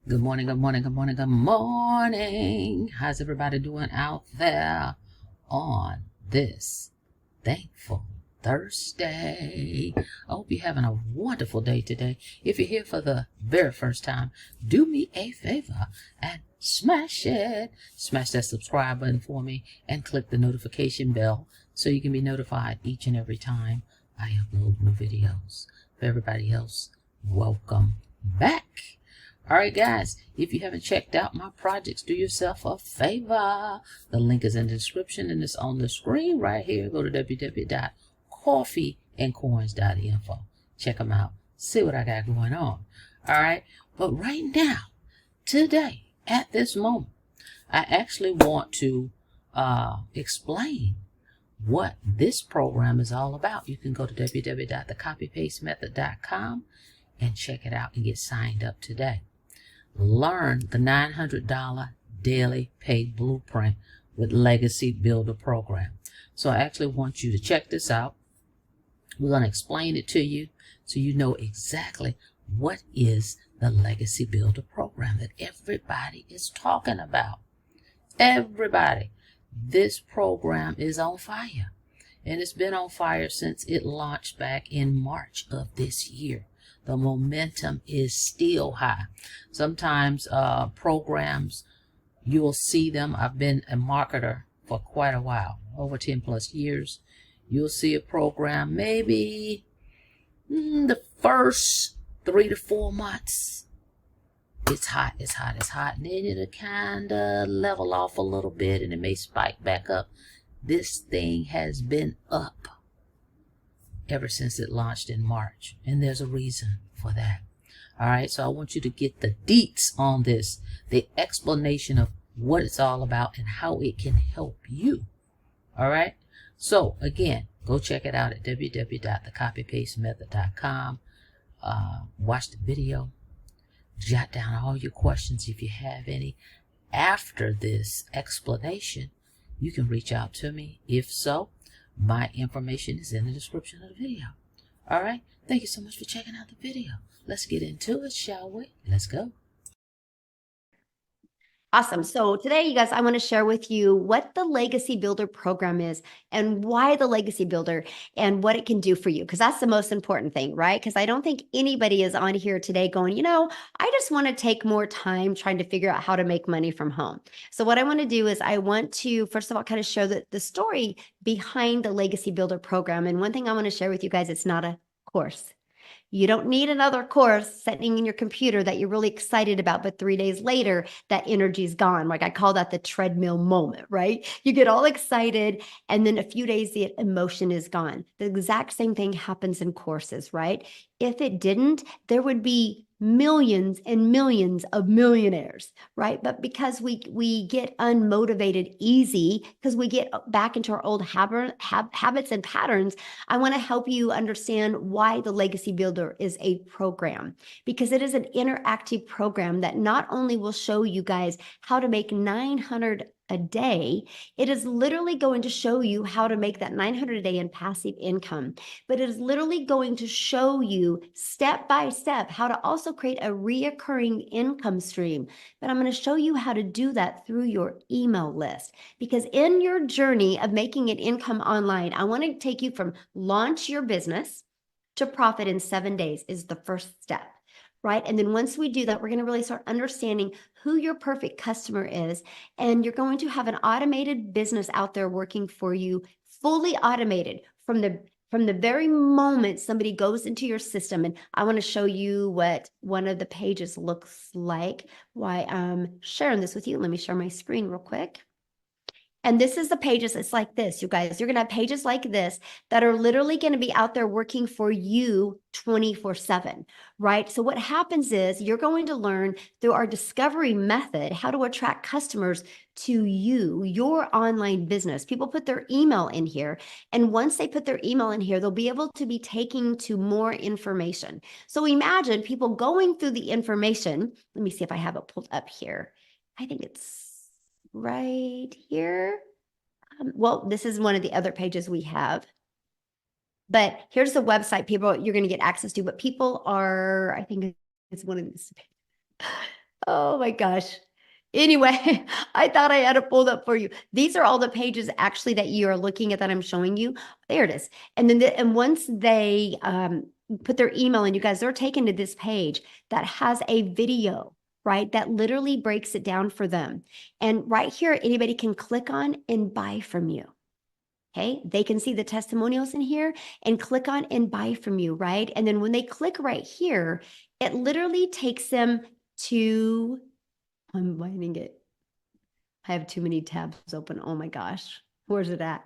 Good morning, good morning, good morning, good morning. How's everybody doing out there on this thankful Thursday? I hope you're having a wonderful day today. If you're here for the very first time, do me a favor and smash it. Smash that subscribe button for me and click the notification bell so you can be notified each and every time I upload new videos. For everybody else, welcome back. All right, guys, if you haven't checked out my projects, do yourself a favor. The link is in the description and it's on the screen right here. Go to www.coffeeandcoins.info. Check them out. See what I got going on. All right, but right now, today, at this moment, I actually want to explain what this program is all about. You can go to www.thecopypastemethod.com and check it out and get signed up today. Learn the $900 daily paid blueprint with Legacy Builder program. So I actually want you to check this out. We're going to explain it to you so you know exactly what is the Legacy Builder program that everybody is talking about. Everybody. This program is on fire. And it's been on fire since it launched back in March of this year. The momentum is still high. Sometimes programs, you'll see them. I've been a marketer for quite a while, over 10 plus years. You'll see a program maybe the first 3 to 4 months. It's hot, it's hot, it's hot. And then it'll kind of level off a little bit and it may spike back up. This thing has been up ever since it launched in March. And there's a reason for that. All right, so I want you to get the deets on this, the explanation of what it's all about and how it can help you. All right, so again, go check it out at www.thecopypastemethod.com. Watch the video. Jot down all your questions if you have any. After this explanation, you can reach out to me. If so, my information is in the description of the video. All right. Thank you so much for checking out the video. Let's get into it, shall we? Let's go. Awesome. So today, you guys, I want to share with you what the Legacy Builder program is and why the Legacy Builder and what it can do for you, because that's the most important thing, right? Because I don't think anybody is on here today going, I just want to take more time trying to figure out how to make money from home. So what I want to do is I want to, first of all, kind of show the story behind the Legacy Builder program. And one thing I want to share with you guys, it's not a course. You don't need another course sitting in your computer that you're really excited about, but 3 days later, that energy is gone. Like I call that the treadmill moment, right? You get all excited, and then a few days, the emotion is gone. The exact same thing happens in courses, right? If it didn't, there would be millions and millions of millionaires, right? But because we get unmotivated easy, because we get back into our old habits and patterns, I want to help you understand why the Legacy Builder is a program, because it is an interactive program that not only will show you guys how to make 900 a day, it is literally going to show you how to make that 900 a day in passive income, but it is literally going to show you step by step how to also create a reoccurring income stream. But I'm going to show you how to do that through your email list, because in your journey of making an income online, I want to take you from launch your business to profit in 7 days is the first step. Right? And then once we do that, we're going to really start understanding who your perfect customer is. And you're going to have an automated business out there working for you, fully automated from the very moment somebody goes into your system. And I want to show you what one of the pages looks like. Why I'm sharing this with you. Let me share my screen real quick. And this is the pages. It's like this, you guys. You're going to have pages like this that are literally going to be out there working for you 24/7, right? So what happens is you're going to learn through our discovery method how to attract customers to you, your online business. People put their email in here. And once they put their email in here, they'll be able to be taking to more information. So imagine people going through the information. Let me see if I have it pulled up here. I think it's right here. Well, this is one of the other pages we have. But here's the website people you're going to get access to. But people are, I think it's one of these. Oh my gosh. Anyway, I thought I had it pulled up for you. These are all the pages actually that you are looking at that I'm showing you. There it is. And then and once they put their email in, you guys, they're taken to this page that has a video, right? That literally breaks it down for them. And right here, anybody can click on and buy from you. Okay, they can see the testimonials in here and click on and buy from you, right? And then when they click right here, it literally takes them to, I'm finding it. I have too many tabs open. Oh my gosh. Where's it at?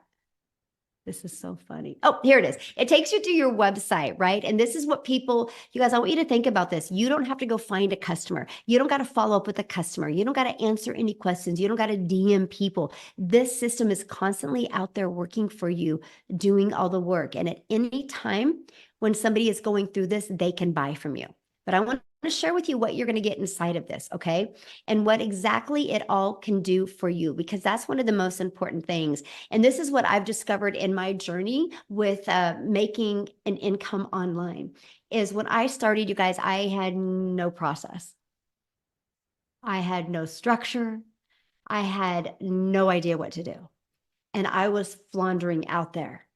This is so funny. Oh, here it is. It takes you to your website, right? And this is what people, you guys, I want you to think about this. You don't have to go find a customer. You don't got to follow up with a customer. You don't got to answer any questions. You don't got to DM people. This system is constantly out there working for you, doing all the work. And at any time when somebody is going through this, they can buy from you. But I want to share with you what you're going to get inside of this, okay? And what exactly it all can do for you, because that's one of the most important things. And this is what I've discovered in my journey with making an income online, is when I started, you guys, I had no process. I had no structure. I had no idea what to do. And I was floundering out there.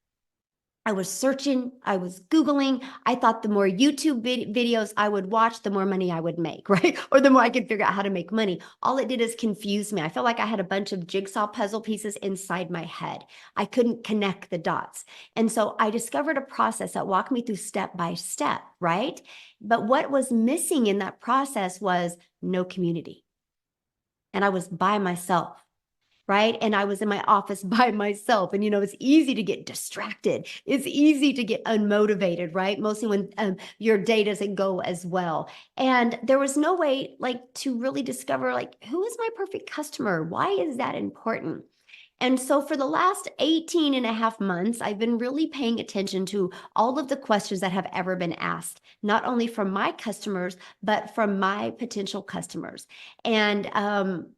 I was searching, I was Googling. I thought the more YouTube videos I would watch, the more money I would make, right? Or the more I could figure out how to make money. All it did is confuse me. I felt like I had a bunch of jigsaw puzzle pieces inside my head. I couldn't connect the dots. And so I discovered a process that walked me through step by step, right? But what was missing in that process was no community. And I was by myself. Right. And I was in my office by myself. And, it's easy to get distracted. It's easy to get unmotivated, right? Mostly when your day doesn't go as well. And there was no way to really discover who is my perfect customer? Why is that important? And so for the last 18 and a half months, I've been really paying attention to all of the questions that have ever been asked, not only from my customers, but from my potential customers. And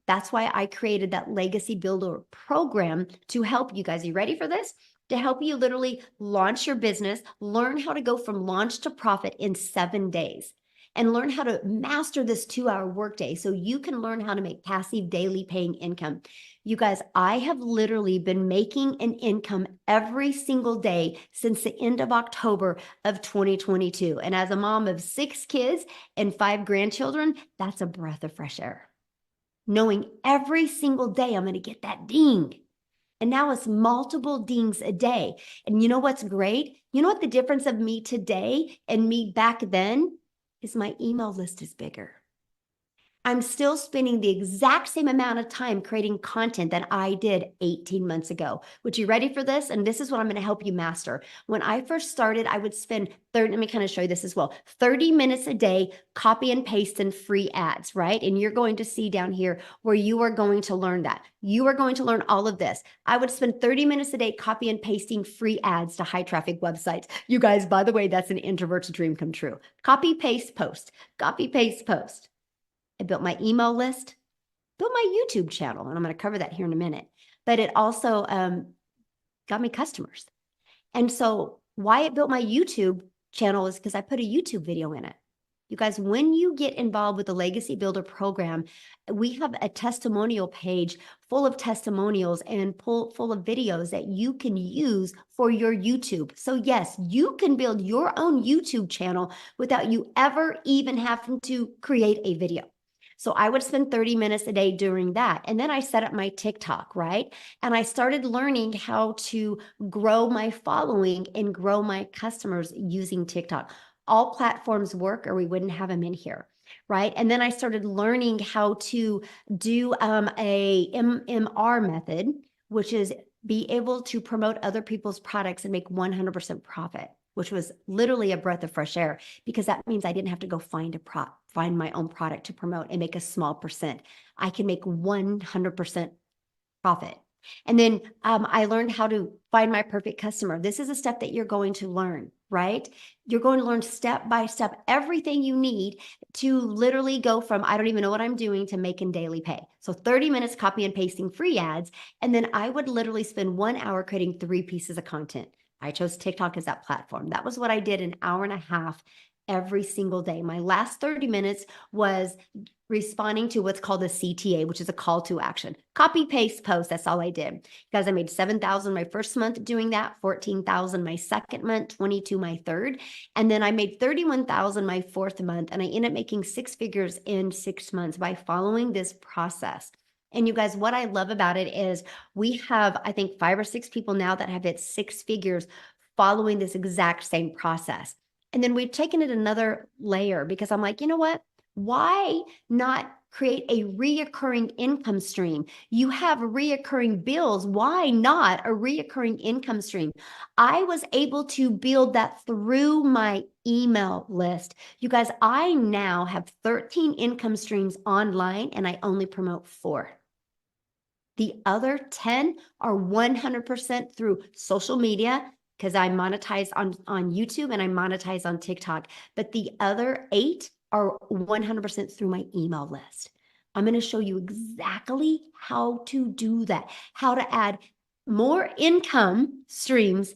that's why I created that Legacy Builder program to help you guys. Are you ready for this? To help you literally launch your business, learn how to go from launch to profit in 7 days, and learn how to master this 2-hour workday so you can learn how to make passive daily paying income. You guys, I have literally been making an income every single day since the end of October of 2022. And as a mom of 6 kids and 5 grandchildren, that's a breath of fresh air. Knowing every single day I'm going to get that ding. And now it's multiple dings a day. And you know what's great? You know what the difference of me today and me back then is? My email list is bigger. I'm still spending the exact same amount of time creating content that I did 18 months ago. Would you ready for this? And this is what I'm going to help you master. When I first started, I would spend let me kind of show you this as well. 30 minutes a day, copy and paste in free ads, right? And you're going to see down here where you are going to learn that. You are going to learn all of this. I would spend 30 minutes a day copy and pasting free ads to high traffic websites. You guys, by the way, that's an introvert's dream come true. Copy, paste, post. Copy, paste, post. I built my email list, built my YouTube channel, and I'm going to cover that here in a minute. But it also got me customers. And so why it built my YouTube channel is because I put a YouTube video in it. You guys, when you get involved with the Legacy Builder program, we have a testimonial page full of testimonials and full of videos that you can use for your YouTube. So yes, you can build your own YouTube channel without you ever even having to create a video. So I would spend 30 minutes a day doing that. And then I set up my TikTok, right? And I started learning how to grow my following and grow my customers using TikTok. All platforms work or we wouldn't have them in here, right? And then I started learning how to do a MMR method, which is be able to promote other people's products and make 100% profit, which was literally a breath of fresh air, because that means I didn't have to go find my own product to promote and make a small percent. I can make 100% profit. And then I learned how to find my perfect customer. This is a step that you're going to learn, right? You're going to learn step by step everything you need to literally go from I don't even know what I'm doing to making daily pay. So 30 minutes copy and pasting free ads. And then I would literally spend 1 hour creating 3 pieces of content. I chose TikTok as that platform. That was what I did, an hour and a half every single day. My last 30 minutes was responding to what's called a CTA, which is a call to action. Copy, paste, post. That's all I did. Guys, I made $7,000 my first month doing that, $14,000 my second month, $22,000 my third. And then I made $31,000 my fourth month. And I ended up making six figures in 6 months by following this process. And you guys, what I love about it is we have, I think, 5 or 6 people now that have hit 6 figures following this exact same process. And then we've taken it another layer because I'm like, you know what? Why not create a reoccurring income stream? You have reoccurring bills. Why not a reoccurring income stream? I was able to build that through my email list. You guys, I now have 13 income streams online and I only promote 4. The other 10 are 100% through social media because I monetize on YouTube and I monetize on TikTok. But the other 8 are 100% through my email list. I'm going to show you exactly how to do that, how to add more income streams,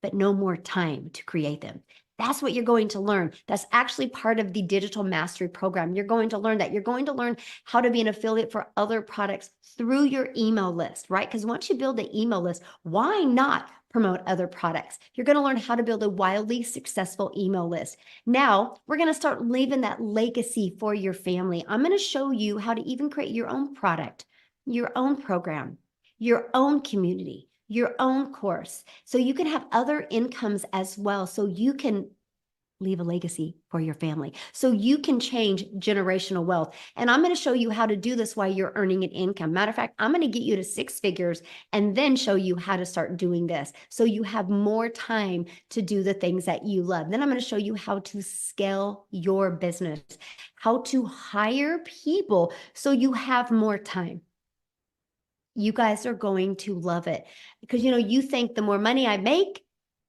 but no more time to create them. That's what you're going to learn. That's actually part of the digital mastery program. You're going to learn that. You're going to learn how to be an affiliate for other products through your email list, right? Because once you build the email list, why not promote other products? You're going to learn how to build a wildly successful email list. Now, we're going to start leaving that legacy for your family. I'm going to show you how to even create your own product, your own program, your own community, your own course, so you can have other incomes as well, so you can leave a legacy for your family, so you can change generational wealth. And I'm going to show you how to do this while you're earning an income. Matter of fact, I'm going to get you to 6 figures and then show you how to start doing this so you have more time to do the things that you love. Then I'm going to show you how to scale your business, how to hire people so you have more time. You guys are going to love it because, you think the more money I make,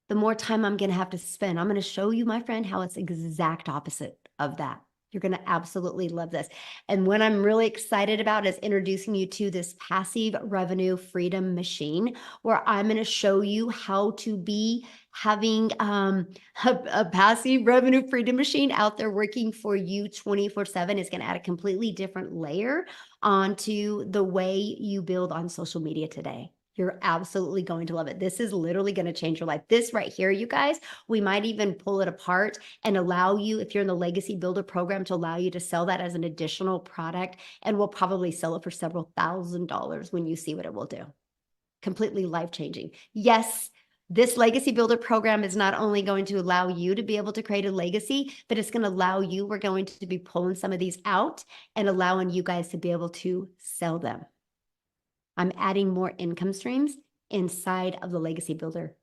the more time I'm going to have to spend. I'm going to show you, my friend, how it's exact opposite of that. You're going to absolutely love this. And what I'm really excited about is introducing you to this passive revenue freedom machine, where I'm going to show you how to be having a passive revenue freedom machine out there working for you 24/7. It's going to add a completely different layer onto the way you build on social media today. You're absolutely going to love it. This is literally going to change your life. This right here, you guys, we might even pull it apart and allow you, if you're in the Legacy Builder program, to allow you to sell that as an additional product. And we'll probably sell it for several $1,000s when you see what it will do. Completely life-changing. Yes, this Legacy Builder program is not only going to allow you to be able to create a legacy, but it's going to allow you, we're going to be pulling some of these out and allowing you guys to be able to sell them. I'm adding more income streams inside of the Legacy Builder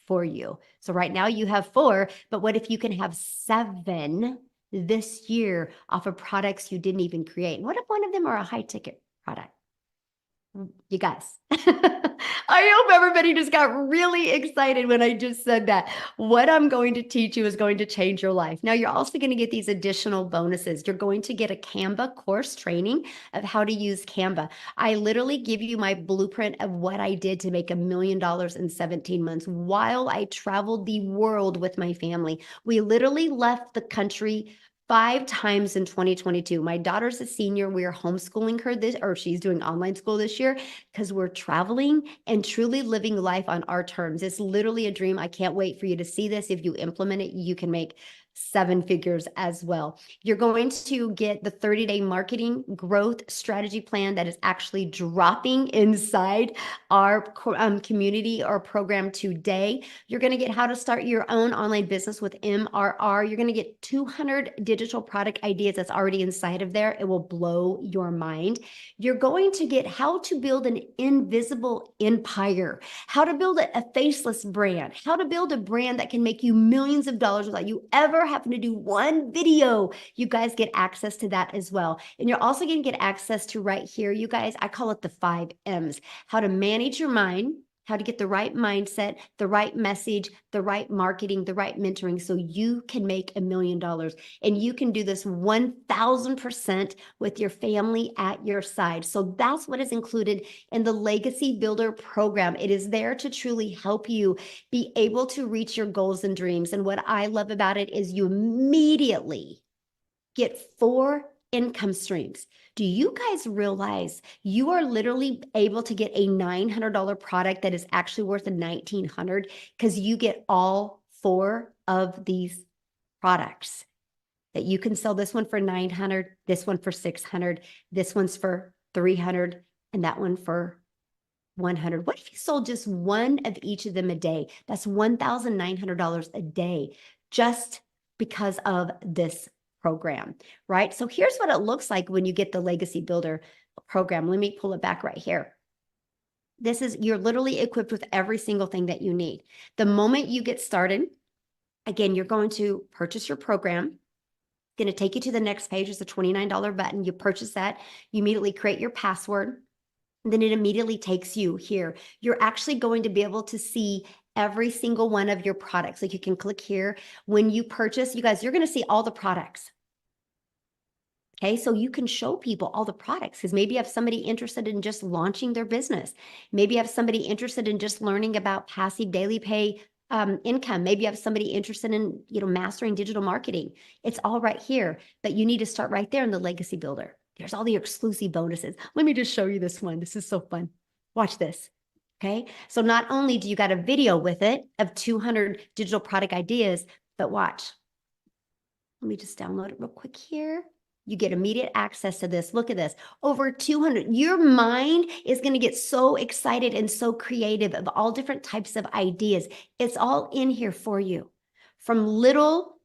for you. So right now you have 4, but what if you can have 7 this year off of products you didn't even create? What if one of them are a high ticket product? You guys, I hope everybody just got really excited when I just said that. What I'm going to teach you is going to change your life. Now, you're also going to get these additional bonuses. You're going to get a Canva course training of how to use Canva. I literally give you my blueprint of what I did to make $1 million in 17 months while I traveled the world with my family. We literally left the country 5 times in 2022. My daughter's a senior. We are homeschooling her she's doing online school this year because we're traveling and truly living life on our terms. It's literally a dream. I can't wait for you to see this. If you implement it, you can make 7 figures as well. You're going to get the 30-day marketing growth strategy plan that is actually dropping inside our community or program today. You're going to get how to start your own online business with MRR. You're going to get 200 digital product ideas that's already inside of there. It will blow your mind. You're going to get how to build an invisible empire, how to build a faceless brand, how to build a brand that can make you millions of dollars without you ever having to do one video. You guys get access to that as well. And you're also going to get access to right here, you guys, I call it the 5 M's, how to manage your mind, how to get the right mindset, the right message, the right marketing, the right mentoring so you can make $1 million. And you can do this 1000% with your family at your side. So that's what is included in the Legacy Builder program. It is there to truly help you be able to reach your goals and dreams. And what I love about it is you immediately get 4 income streams. Do you guys realize you are literally able to get a $900 product that is actually worth $1,900 because you get all 4 of these products that you can sell? This one for $900, this one for $600, this one's for $300, and that one for $100. What if you sold just one of each of them a day? That's $1,900 a day just because of this program, right? So here's what it looks like when you get the Legacy Builder program. Let me pull it back right here. You're literally equipped with every single thing that you need. The moment you get started, again, you're going to purchase your program. It's going to take you to the next page. It's a $29 button. You purchase that. You immediately create your password. And then it immediately takes you here. You're actually going to be able to see every single one of your products. Like you can click here. When you purchase, you guys, you're going to see all the products. Okay, so you can show people all the products because maybe you have somebody interested in just launching their business. Maybe you have somebody interested in just learning about passive daily pay income. Maybe you have somebody interested in, mastering digital marketing. It's all right here, but you need to start right there in the Legacy Builder. There's all the exclusive bonuses. Let me just show you this one. This is so fun. Watch this. Okay, so not only do you got a video with it of 200 digital product ideas, but watch. Let me just download it real quick here. You get immediate access to this. Look at this. Over 200. Your mind is going to get so excited and so creative of all different types of ideas. It's all in here for you. From little,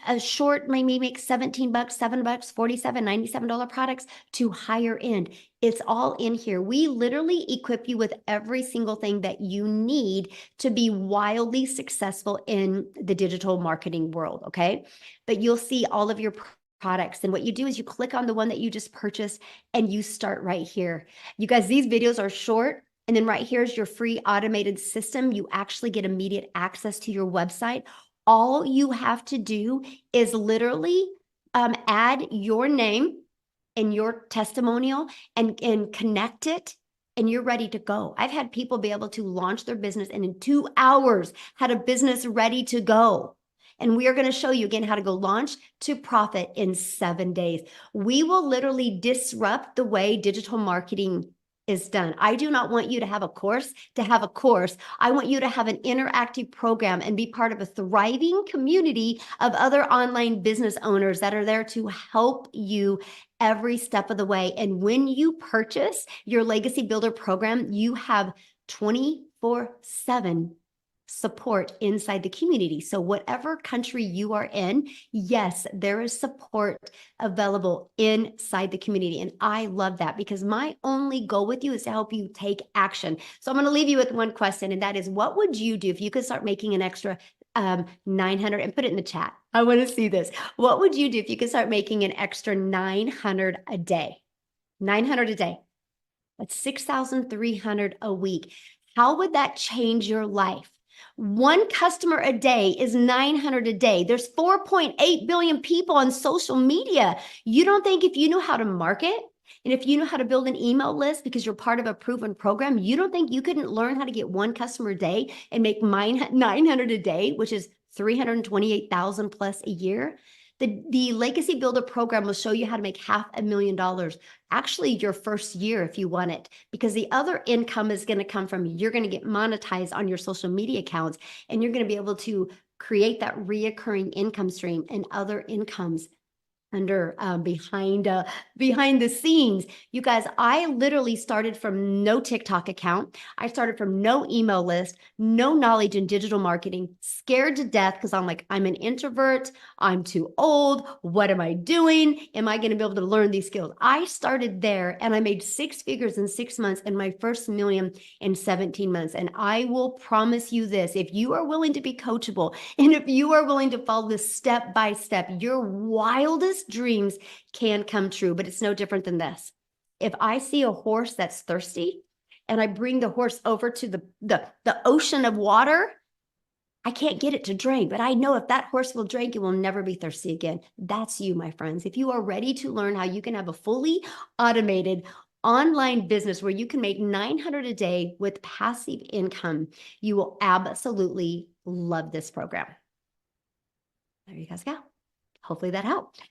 a short, maybe make $17, $7, $47, $97 products to higher end. It's all in here. We literally equip you with every single thing that you need to be wildly successful in the digital marketing world, okay? But you'll see all of your products. And what you do is you click on the one that you just purchased and you start right here. You guys, these videos are short. And then right here is your free automated system. You actually get immediate access to your website. All you have to do is literally add your name and your testimonial and connect it, and you're ready to go. I've had people be able to launch their business and in 2 hours had a business ready to go. And we are going to show you again how to go launch to profit in 7 days. We will literally disrupt the way digital marketing is done. I do not want you to have a course to have a course. I want you to have an interactive program and be part of a thriving community of other online business owners that are there to help you every step of the way. And when you purchase your Legacy Builder program, you have 24/7 support inside the community. So whatever country you are in, yes, there is support available inside the community. And I love that because my only goal with you is to help you take action. So I'm going to leave you with one question, and that is, what would you do if you could start making an extra 900, and put it in the chat. I want to see this. What would you do if you could start making an extra 900 a day? 900 a day. That's 6,300 a week. How would that change your life? One customer a day is 900 a day. There's 4.8 billion people on social media. You don't think if you know how to market and if you know how to build an email list because you're part of a proven program, you don't think you couldn't learn how to get one customer a day and make 900 a day, which is 328,000 plus a year? The Legacy Builder program will show you how to make $500,000, actually your first year if you want it, because the other income is going to come from, you're going to get monetized on your social media accounts, and you're going to be able to create that reoccurring income stream and other incomes under behind the scenes. You guys, I literally started from no TikTok account. I started from no email list, no knowledge in digital marketing, scared to death because I'm like, I'm an introvert. I'm too old. What am I doing? Am I going to be able to learn these skills? I started there and I made 6 figures in 6 months and my first million in 17 months. And I will promise you this, if you are willing to be coachable and if you are willing to follow this step by step, your wildest dreams can come true. But it's no different than this. If I see a horse that's thirsty and I bring the horse over to the ocean of water, I can't get it to drink, but I know if that horse will drink, it will never be thirsty again. That's you, my friends. If you are ready to learn how you can have a fully automated online business where you can make $900 a day with passive income, you will absolutely love this program. There you guys go. Hopefully that helped.